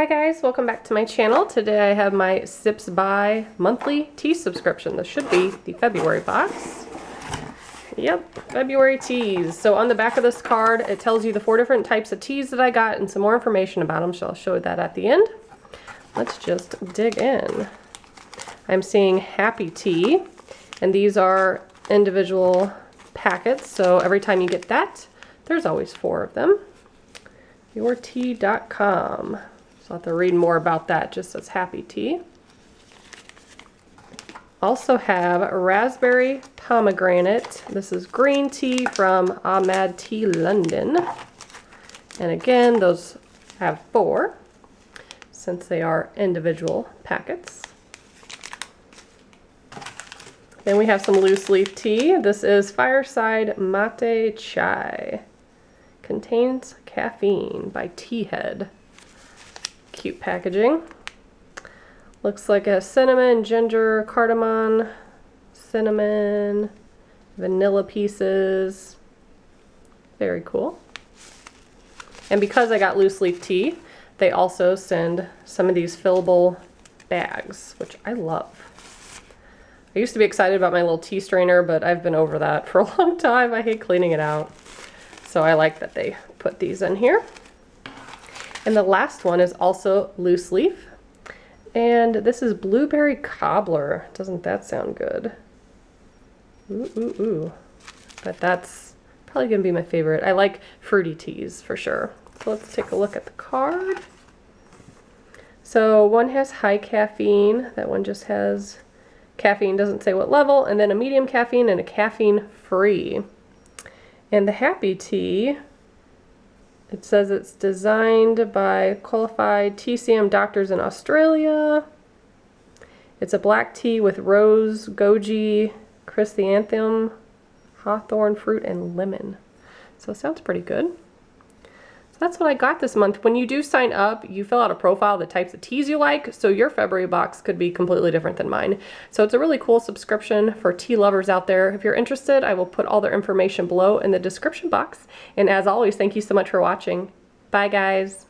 Hi guys, welcome back to my channel. Today I have my Sips by monthly tea subscription. This should be the February box. Yep, February teas. So on the back of this card, it tells you the 4 different types of teas that I got and some more information about them, so I'll show that at the end. Let's just dig in. I'm seeing Happy Tea, and these are individual packets, so every time you get that, there's always 4 of them. Yourtea.com. So I'll have to read more about that, just as Happy Tea. Also have Raspberry Pomegranate. This is green tea from Ahmad Tea London. And again, those have 4, since they are individual packets. Then we have some loose leaf tea. This is Fireside Mate Chai. Contains caffeine by Tea Head. Cute packaging. Looks like a cinnamon, ginger, cardamom, cinnamon, vanilla pieces. Very cool. And because I got loose leaf tea, they also send some of these fillable bags, which I love. I used to be excited about my little tea strainer, but I've been over that for a long time. I hate cleaning it out. So I like that they put these in here. And the last one is also loose leaf. And this is Blueberry Cobbler. Doesn't that sound good? Ooh, ooh, ooh. But that's probably gonna be my favorite. I like fruity teas for sure. So let's take a look at the card. So one has high caffeine. That one just has caffeine, doesn't say what level, and then a medium caffeine and a caffeine free. And the Happy Tea, it says it's designed by qualified TCM doctors in Australia. It's a black tea with rose, goji, chrysanthemum, hawthorn fruit, and lemon. So it sounds pretty good. That's what I got this month. When you do sign up, you fill out a profile of the types of teas you like, so your February box could be completely different than mine. So it's a really cool subscription for tea lovers out there. If you're interested, I will put all their information below in the description box. And as always, thank you so much for watching. Bye guys.